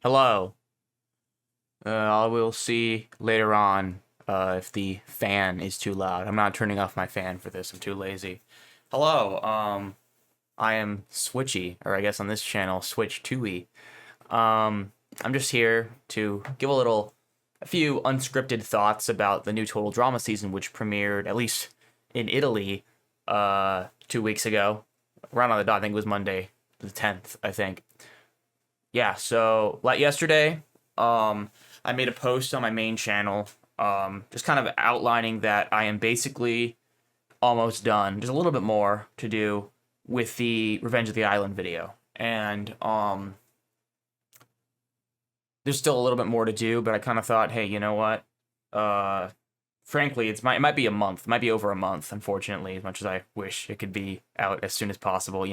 Hello. I will see later on if the fan is too loud. I'm not turning off my fan for this. I'm too lazy. Hello. I am Switchy, or I guess on this channel, Switch 2E. I'm just here to give a few unscripted thoughts about the new Total Drama season, which premiered, at least in Italy, 2 weeks ago. Around on the dot, I think it was Monday the 10th, I think. Yeah, so like yesterday, I made a post on my main channel, just kind of outlining that I am basically almost done. There's a little bit more to do with the Revenge of the Island video, and there's still a little bit more to do. But I kind of thought, hey, you know what? Frankly, it might be a month, it might be over a month. Unfortunately, as much as I wish it could be out as soon as possible,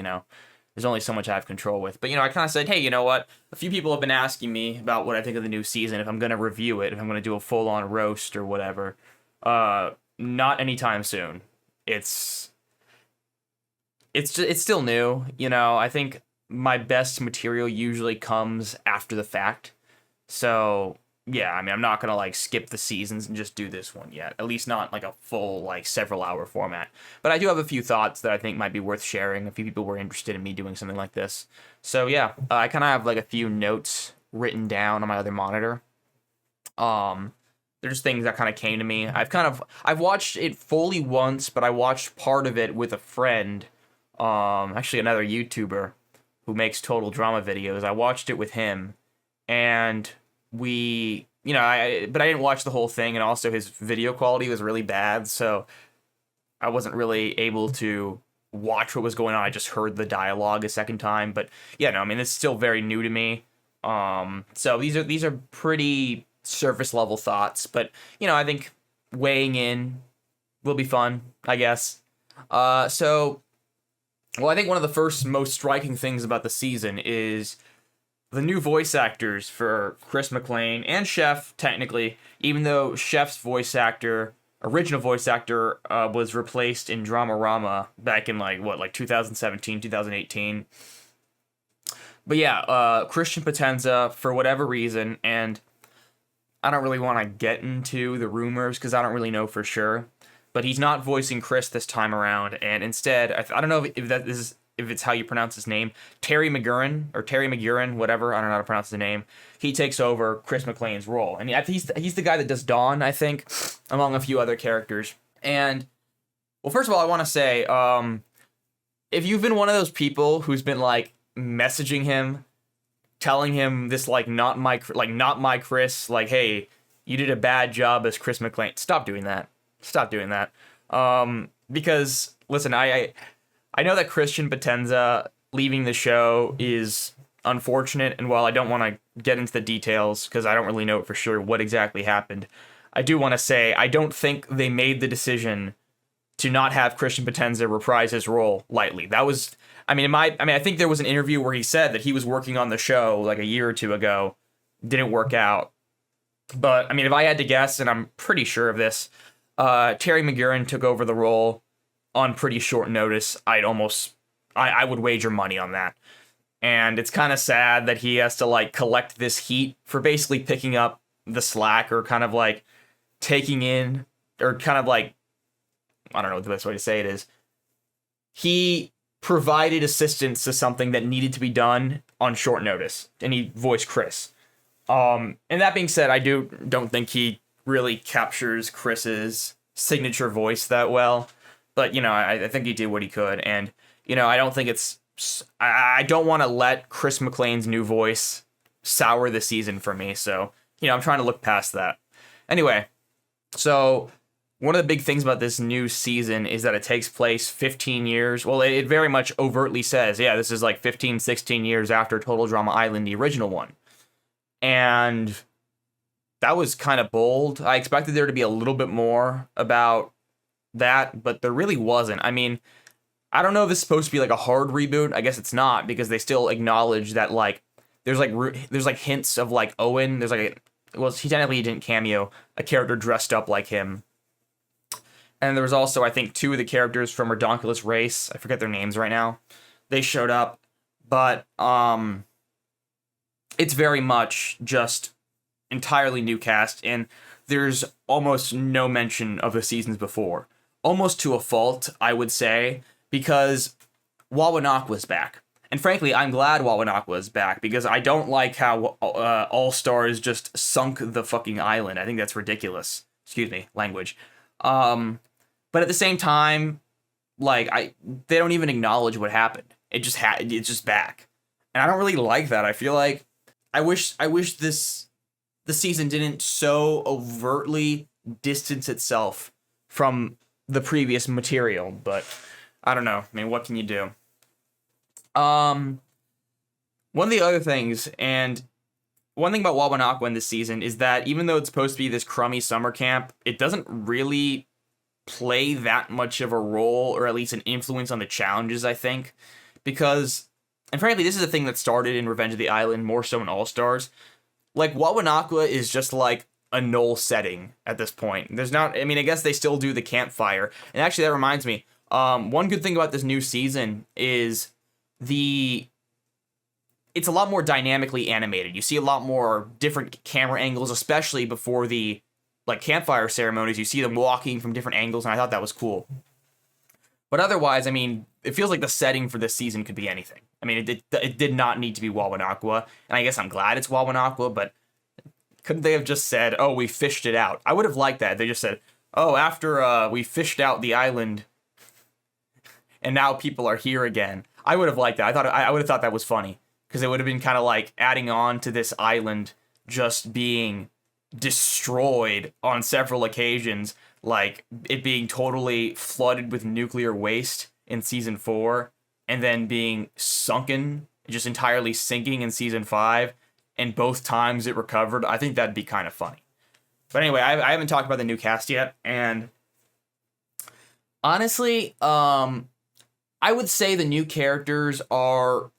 there's only so much I have control with. But, I kind of said, hey, you know what? A few people have been asking me about what I think of the new season, if I'm going to review it, if I'm going to do a full-on roast or whatever. Not anytime soon. It's still new, I think my best material usually comes after the fact. So, yeah, I'm not going to, skip the seasons and just do this one yet. At least not, a full, several-hour format. But I do have a few thoughts that I think might be worth sharing. A few people were interested in me doing something like this. So, yeah, I kind of have, a few notes written down on my other monitor. There's things that kind of came to me. I've watched it fully once, but I watched part of it with a friend, actually another YouTuber who makes total drama videos. I watched it with him, and but I didn't watch the whole thing, and also his video quality was really bad, so I wasn't really able to watch what was going on. I just heard the dialogue a second time, but yeah, no, it's still very new to me. So these are pretty surface level thoughts, but I think weighing in will be fun, I guess. I think one of the first most striking things about the season is the new voice actors for Chris McLean and Chef, technically, even though Chef's original voice actor, was replaced in Dramarama back in 2017, 2018. But yeah, Christian Potenza, for whatever reason, and I don't really want to get into the rumors because I don't really know for sure, but he's not voicing Chris this time around, and instead, I don't know if it's how you pronounce his name, Terry McGurran, whatever, I don't know how to pronounce the name. He takes over Chris McLean's role, and he's the guy that does Dawn, I think, among a few other characters. And well, first of all, I want to say, if you've been one of those people who's been messaging him, telling him this not my Chris, hey, you did a bad job as Chris McLean, stop doing that. Because listen, I know that Christian Potenza leaving the show is unfortunate, and while I don't want to get into the details because I don't really know for sure what exactly happened, I do want to say I don't think they made the decision to not have Christian Potenza reprise his role lightly. That was, I think there was an interview where he said that he was working on the show a year or two ago, didn't work out. But if I had to guess, and I'm pretty sure of this, Terry McGurran took over the role on pretty short notice. I would wager money on that. And it's kind of sad that he has to collect this heat for basically picking up the slack, or kind of taking in, or kind of I don't know what the best way to say it is. He provided assistance to something that needed to be done on short notice, and he voiced Chris. And that being said, I don't think he really captures Chris's signature voice that well. But, I think he did what he could. And, I don't think I don't want to let Chris McLean's new voice sour the season for me. So, I'm trying to look past that. Anyway, so one of the big things about this new season is that it takes place 15 years. Well, it very much overtly says, yeah, this is 15, 16 years after Total Drama Island, the original one. And that was kind of bold. I expected there to be a little bit more about that, but there really wasn't. I don't know if this is supposed to be a hard reboot. I guess it's not, because they still acknowledge that there's hints of Owen. There's he technically didn't cameo, a character dressed up like him. And there was also, I think, two of the characters from Redonkulous Race. I forget their names right now. They showed up, but it's very much just entirely new cast, and there's almost no mention of the seasons before. Almost to a fault, I would say, because Wawanakwa's back. And frankly, I'm glad Wawanakwa's back, because I don't like how All Stars just sunk the fucking island. I think that's ridiculous. Excuse me, language. But at the same time, like, they don't even acknowledge what happened. It's just back. And I don't really like that. I feel like I wish the season didn't so overtly distance itself from the previous material, but I don't know. I mean, what can you do? One of the other things, and one thing about Wawanakwa in this season is that even though it's supposed to be this crummy summer camp, it doesn't really play that much of a role, or at least an influence on the challenges, I think. Because, and frankly, this is a thing that started in Revenge of the Island, more so in All-Stars. Like, Wawanakwa is just like a null setting at this point. There's not, I mean, I guess they still do the campfire. And actually, that reminds me, one good thing about this new season is it's a lot more dynamically animated. You see a lot more different camera angles, especially before the like campfire ceremonies. You see them walking from different angles, and I thought that was cool. But otherwise, I mean, it feels like the setting for this season could be anything. I mean, it did not need to be Wawanakwa, and I guess I'm glad it's Wawanakwa, but couldn't they have just said, oh, we fished it out? I would have liked that. They just said, oh, after we fished out the island, and now people are here again. I would have liked that. I would have thought that was funny, because it would have been kind of like adding on to this island just being destroyed on several occasions, like it being totally flooded with nuclear waste in season 4, and then being sunken, just entirely sinking in season 5, and both times it recovered. I think that'd be kind of funny. But anyway, I haven't talked about the new cast yet, and honestly, I would say the new characters are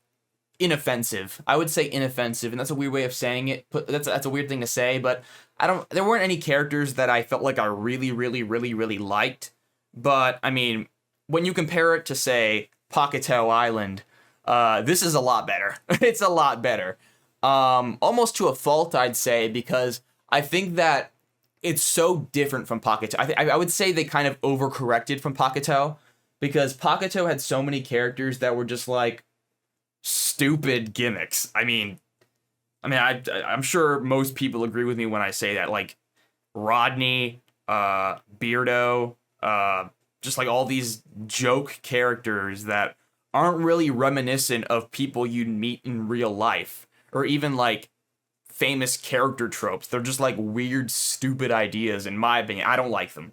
inoffensive. I would say inoffensive, and that's a weird way of saying it. That's a weird thing to say, but there weren't any characters that I felt like I really, really, really, really liked. But, I mean, when you compare it to, say, Pocketo Island, this is a lot better. It's a lot better. Almost to a fault, I'd say, because I think that it's so different from Pocketo. I would say they kind of overcorrected from Pocketo, because Pocketo had so many characters that were just, like, stupid gimmicks. I'm sure most people agree with me when I say that, like Rodney, Beardo, just like all these joke characters that aren't really reminiscent of people you'd meet in real life, or even like famous character tropes. They're just like weird, stupid ideas, in my opinion. I don't like them.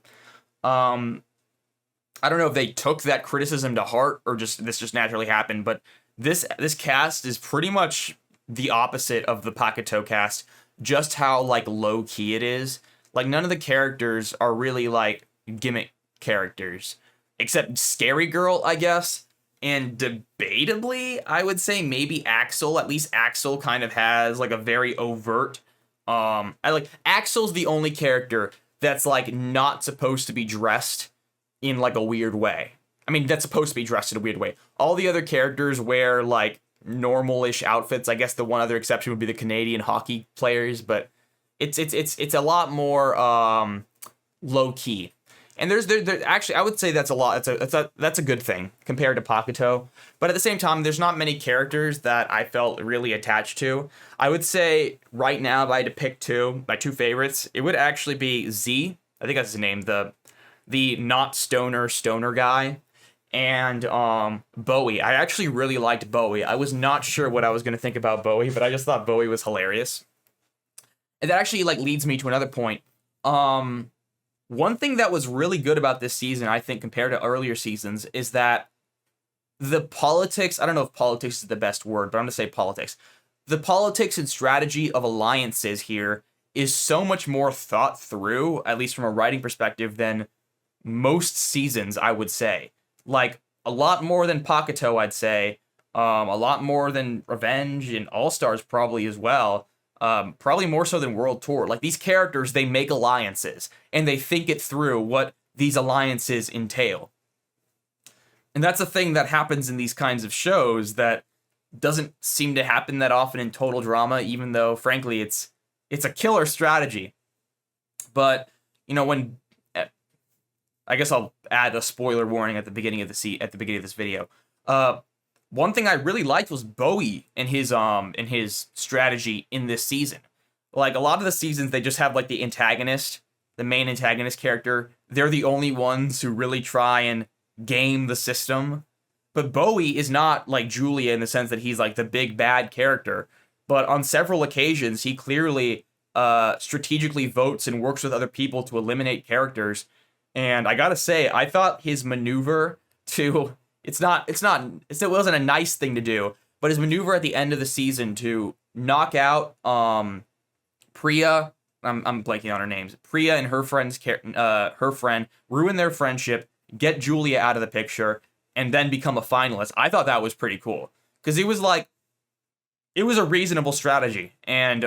I don't know if they took that criticism to heart, or this just naturally happened, but this cast is pretty much the opposite of the Pocketo cast, just how like low key it is. Like, none of the characters are really like gimmick characters, except Scary Girl, I guess. And debatably, I would say maybe Axel. At least Axel kind of has like a very overt Axel's the only character that's like not supposed to be dressed in like a weird way. I mean, that's supposed to be dressed in a weird way. All the other characters wear like normal-ish outfits. I guess the one other exception would be the Canadian hockey players, but it's a lot more low key. And there's actually, I would say that's a good thing compared to Pocketo. But at the same time, there's not many characters that I felt really attached to. I would say right now, if I had to pick my two favorites, it would actually be Z. I think that's his name, the not stoner guy, and Bowie. I actually really liked Bowie. I was not sure what I was going to think about Bowie, but I just thought Bowie was hilarious. And that actually like leads me to another point. One thing that was really good about this season, I think, compared to earlier seasons, is that the politics, I don't know if politics is the best word, but I'm going to say politics. The politics and strategy of alliances here is so much more thought through, at least from a writing perspective, than most seasons, I would say. Like, a lot more than Pocketo, I'd say. A lot more than Revenge and All-Stars probably as well. Probably more so than World Tour. Like, these characters, they make alliances, and they think it through what these alliances entail. And that's a thing that happens in these kinds of shows that doesn't seem to happen that often in Total Drama, even though, frankly, it's a killer strategy. But, when I guess I'll add a spoiler warning at the beginning of this video. One thing I really liked was Bowie and his strategy in this season. Like, a lot of the seasons, they just have like the main antagonist character. They're the only ones who really try and game the system. But Bowie is not like Julia in the sense that he's like the big bad character. But on several occasions, he clearly strategically votes and works with other people to eliminate characters. And I gotta say, I thought his maneuver to it wasn't a nice thing to do, but his maneuver at the end of the season to knock out Priya, I'm blanking on her names. Priya and her friend ruin their friendship, get Julia out of the picture, and then become a finalist. I thought that was pretty cool because it was a reasonable strategy, and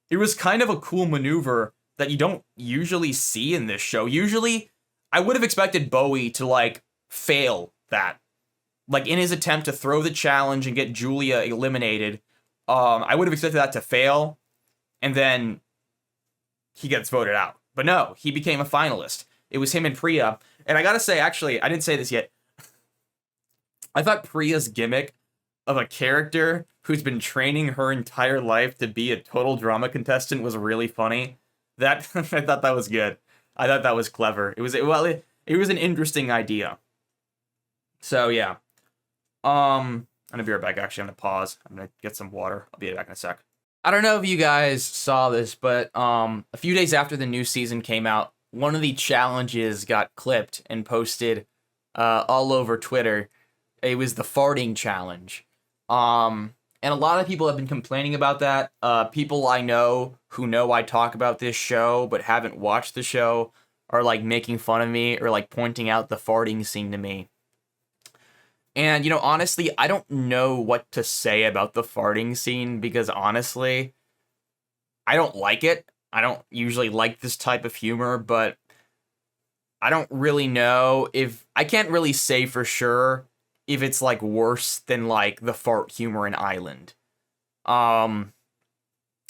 it was kind of a cool maneuver that you don't usually see in this show. Usually, I would have expected Bowie to like fail that, like in his attempt to throw the challenge and get Julia eliminated. I would have expected that to fail, and then he gets voted out. But no, he became a finalist. It was him and Priya. And I gotta say, actually, I didn't say this yet. I thought Priya's gimmick of a character who's been training her entire life to be a Total Drama contestant was really funny. I thought that was good. I thought that was clever. It was an interesting idea. So yeah. I'm gonna be right back. Actually, I'm gonna pause. I'm gonna get some water. I'll be back in a sec. I don't know if you guys saw this, but a few days after the new season came out, one of the challenges got clipped and posted all over Twitter. It was the farting challenge. And a lot of people have been complaining about that. People I know who know I talk about this show but haven't watched the show are like making fun of me or like pointing out the farting scene to me. And, honestly, I don't know what to say about the farting scene because, honestly, I don't like it. I don't usually like this type of humor, but I don't really know I can't really say for sure if it's, like, worse than, like, the fart humor in Island.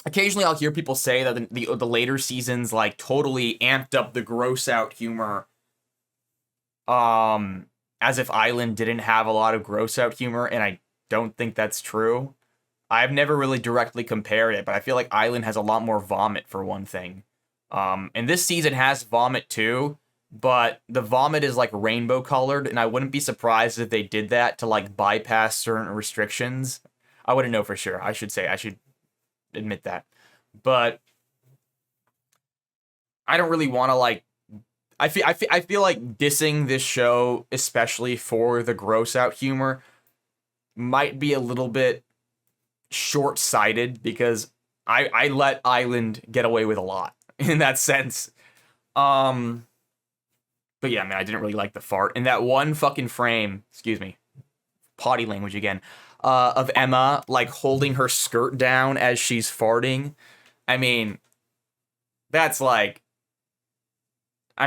Occasionally I'll hear people say that the later seasons, like, totally amped up the gross-out humor, as if Island didn't have a lot of gross-out humor, and I don't think that's true. I've never really directly compared it, but I feel like Island has a lot more vomit, for one thing. And this season has vomit, too, but the vomit is, like, rainbow-colored, and I wouldn't be surprised if they did that to, like, bypass certain restrictions. I wouldn't know for sure. I should admit that. But I don't really want to, like, I feel like dissing this show, especially for the gross out humor, might be a little bit short-sighted because I let Island get away with a lot in that sense. But yeah, man, I didn't really like the fart. In that one fucking frame, excuse me, potty language again, of Emma, like, holding her skirt down as she's farting. I mean, that's like... I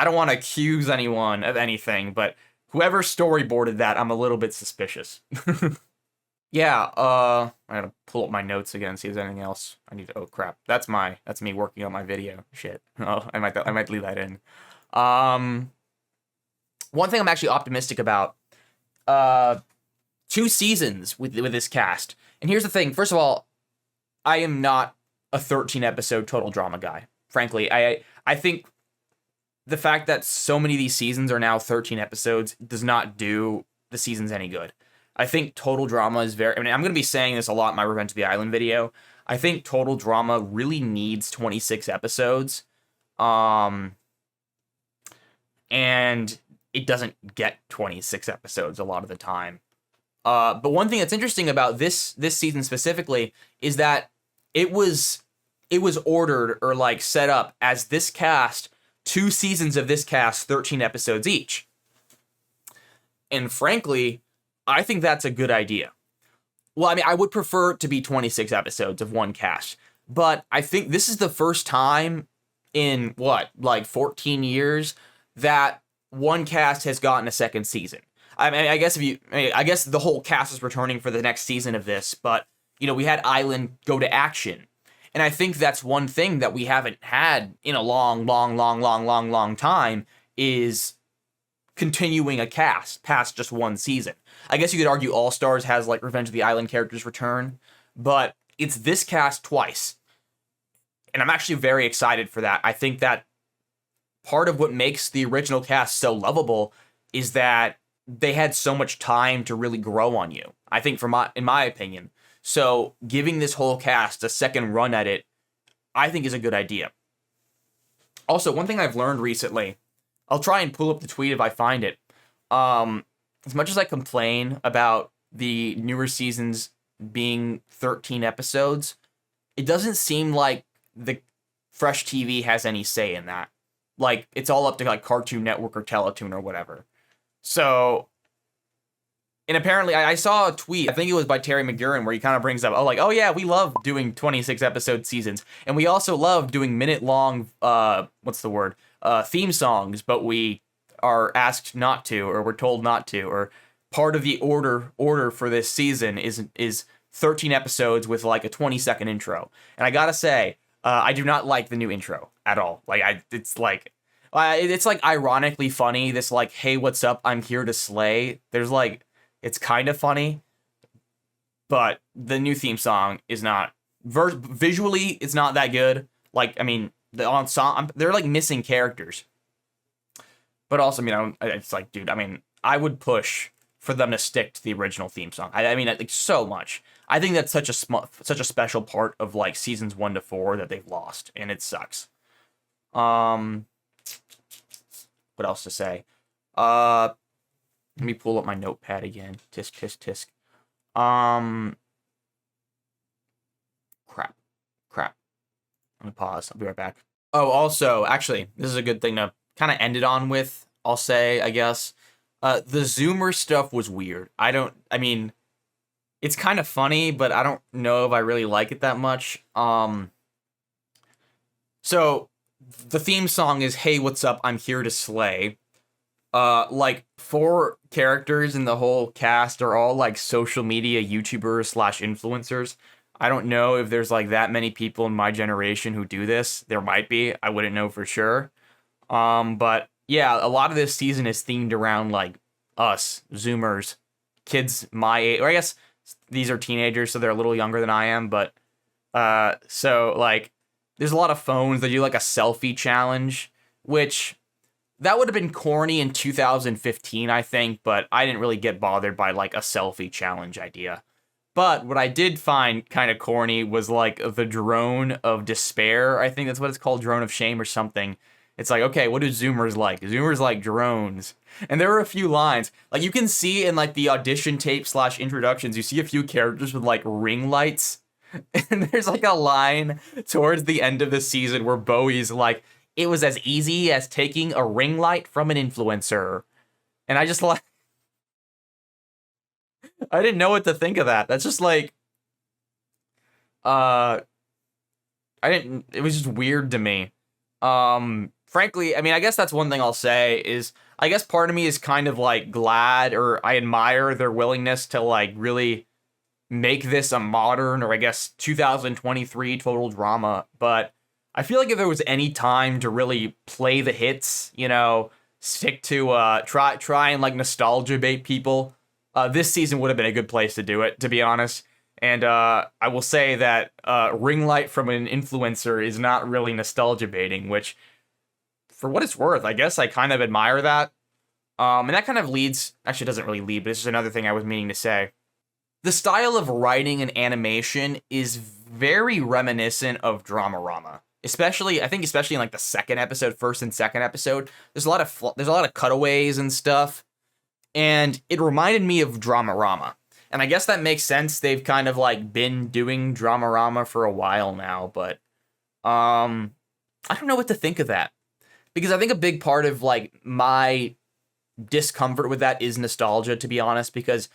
don't want to accuse anyone of anything, but whoever storyboarded that, I'm a little bit suspicious. Yeah, I gotta pull up my notes again, see if there's anything else I need to... Oh, crap. That's me working on my video. Shit. Oh, I might leave that in. One thing I'm actually optimistic about, 2 seasons with this cast. And here's the thing. First of all, I am not a 13-episode Total Drama guy. Frankly, I think the fact that so many of these seasons are now 13 episodes does not do the seasons any good. I think Total Drama is I'm going to be saying this a lot in my Revenge of the Island video. I think Total Drama really needs 26 episodes. And it doesn't get 26 episodes a lot of the time. But one thing that's interesting about this season specifically is that it was ordered or like set up as this cast, 2 seasons of this cast, 13 episodes each. And frankly, I think that's a good idea. Well, I mean, I would prefer it to be 26 episodes of one cast, but I think this is the first time in 14 years that one cast has gotten a second season. I mean, I guess the whole cast is returning for the next season of this, but we had Island go to action, and I think that's one thing that we haven't had in a long time is continuing a cast past just one season. I guess you could argue All Stars has like Revenge of the Island characters return, but it's this cast twice, and I'm actually very excited for that. I think that part of what makes the original cast so lovable is that they had so much time to really grow on you. I think in my opinion. So giving this whole cast a second run at it, I think is a good idea. Also, one thing I've learned recently, I'll try and pull up the tweet if I find it. As much as I complain about the newer seasons being 13 episodes, it doesn't seem like the Fresh TV has any say in that. Like, it's all up to like Cartoon Network or Teletoon or whatever. So, and apparently I saw a tweet, I think it was by Terry McGurran, where he kind of brings up, oh yeah, we love doing 26 episode seasons. And we also love doing minute-long, theme songs, but we are asked not to, or we're told not to, or part of the order for this season is 13 episodes with like a 20-second intro. And I gotta say, I do not like the new intro at all. It's like ironically funny. This like, hey, what's up? I'm here to slay. There's like, it's kind of funny, but the new theme song is not visually. It's not that good. Like, I mean, the ensemble, they're like missing characters. But also, it's like, dude, I would push for them to stick to the original theme song. I like so much. I think that's such a special part of like seasons 1 to 4 that they've lost, and it sucks. What else to say? Let me pull up my notepad again. Tisk tisk tisk. Crap. Let me pause. I'll be right back. Oh, also, actually, this is a good thing to kind of end it on with, I'll say, I guess. The Zoomer stuff was weird. It's kind of funny, but I don't know if I really like it that much. So the theme song is "Hey, what's up? I'm here to slay." Like 4 characters in the whole cast are all like social media YouTubers / influencers. I don't know if there's like that many people in my generation who do this. There might be. I wouldn't know for sure. But yeah, a lot of this season is themed around like us, Zoomers, kids my age, or I guess these are teenagers, so they're a little younger than I am, but so like there's a lot of phones that do like a selfie challenge, which that would have been corny in 2015, I think, but I didn't really get bothered by like a selfie challenge idea. But what I did find kind of corny was like the drone of despair. I think that's what it's called, drone of shame or something. It's like, okay, what do Zoomers like? Zoomers like drones. And there were a few lines. Like, you can see in, like, the audition tape / introductions, you see a few characters with, like, ring lights. And there's, like, a line towards the end of the season where Bowie's like, it was as easy as taking a ring light from an influencer. And I just, like... I didn't know what to think of that. That's just, like... It was just weird to me. Frankly, I guess that's one thing I'll say is, I guess part of me is kind of like glad, or I admire their willingness to like really make this a modern, or I guess 2023 total drama. But I feel like if there was any time to really play the hits, stick to try and like nostalgia bait people, this season would have been a good place to do it, to be honest. And I will say that ring light from an influencer is not really nostalgia baiting, which, for what it's worth, I guess I kind of admire that. And that kind of leads, actually it doesn't really lead, but it's just another thing I was meaning to say. The style of writing and animation is very reminiscent of Dramarama. Especially in like the first and second episode. There's a lot of cutaways and stuff. And it reminded me of Dramarama. And I guess that makes sense. They've kind of like been doing Dramarama for a while now, but I don't know what to think of that. Because I think a big part of like my discomfort with that is nostalgia, to be honest, because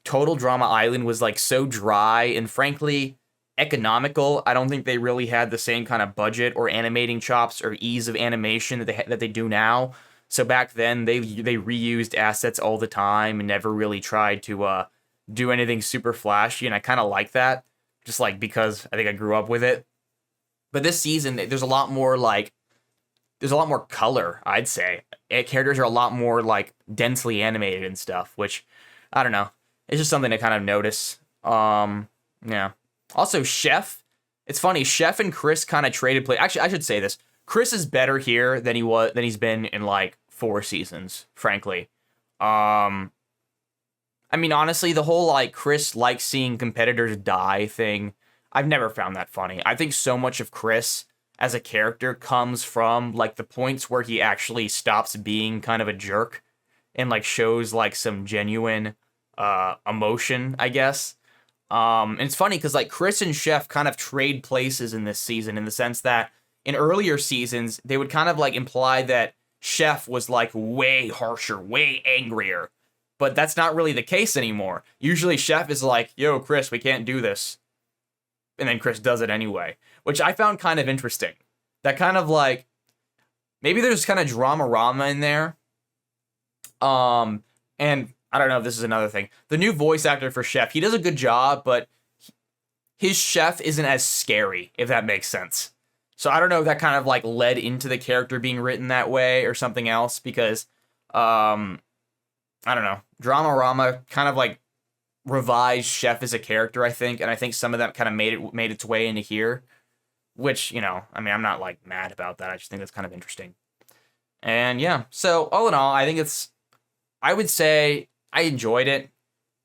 Total Drama Island was like so dry and frankly economical. I don't think they really had the same kind of budget or animating chops or ease of animation that they do now. So back then they reused assets all the time and never really tried to do anything super flashy, and I kind of like that, just like because I think I grew up with it. But this season there's a lot more color, I'd say. Characters are a lot more like densely animated and stuff, which I don't know. It's just something to kind of notice. Yeah. Also, Chef. It's funny. Chef and Chris kind of traded play. Actually, I should say this. Chris is better here than he's been in like 4 seasons. Frankly. I mean, honestly, the whole like Chris likes seeing competitors die thing, I've never found that funny. I think so much of Chris as a character comes from like the points where he actually stops being kind of a jerk and like shows like some genuine emotion, I guess. And it's funny because like Chris and Chef kind of trade places in this season, in the sense that in earlier seasons they would kind of like imply that Chef was like way harsher, way angrier, but that's not really the case anymore. Usually Chef is like, yo, Chris, we can't do this, and then Chris does it anyway, which I found kind of interesting. That kind of like, maybe there's kind of drama in there. And I don't know if this is another thing. The new voice actor for Chef, he does a good job, but his Chef isn't as scary, if that makes sense. So I don't know if that kind of like led into the character being written that way or something else, because I don't know. Dramarama kind of like revised Chef as a character, I think, and I think some of that kind of made its way into here, which, you know, I mean, I'm not like mad about that. I just think that's kind of interesting. And yeah, so all in all, I would say I enjoyed it.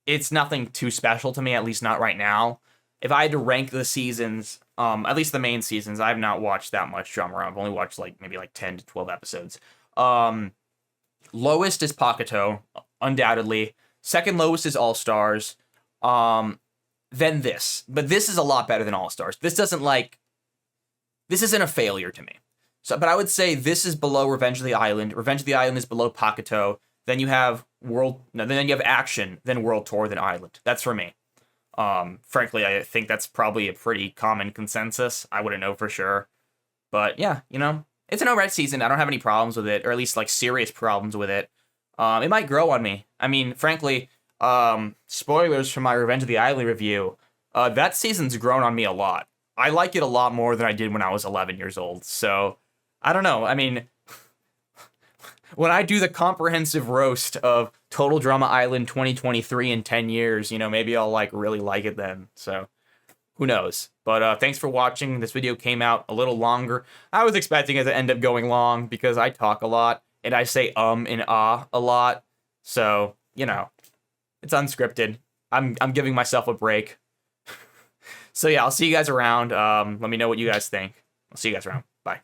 It's nothing too special to me, at least not right now. If I had to rank the seasons, at least the main seasons, I have not watched that much drama. I've only watched like maybe like 10 to 12 episodes. Lowest is Pakuto, undoubtedly. Second lowest is All Stars. Then this. But this is a lot better than All Stars. This isn't a failure to me. So, but I would say this is below Revenge of the Island. Revenge of the Island is below Pakuto. Then you have then you have Action, then World Tour, then Island. That's for me. Frankly, I think that's probably a pretty common consensus. I wouldn't know for sure. But yeah, you know, it's an alright season. I don't have any problems with it, or at least like serious problems with it. It might grow on me. I mean, frankly, spoilers for my Revenge of the Island review. That season's grown on me a lot. I like it a lot more than I did when I was 11 years old. So, I don't know. I mean, when I do the comprehensive roast of Total Drama Island 2023 in 10 years, you know, maybe I'll like really like it then. So, who knows? But thanks for watching. This video came out a little longer. I was expecting it to end up going long because I talk a lot and I say and ah a lot. So, you know, it's unscripted. I'm giving myself a break. So yeah, I'll see you guys around. Let me know what you guys think. I'll see you guys around. Bye.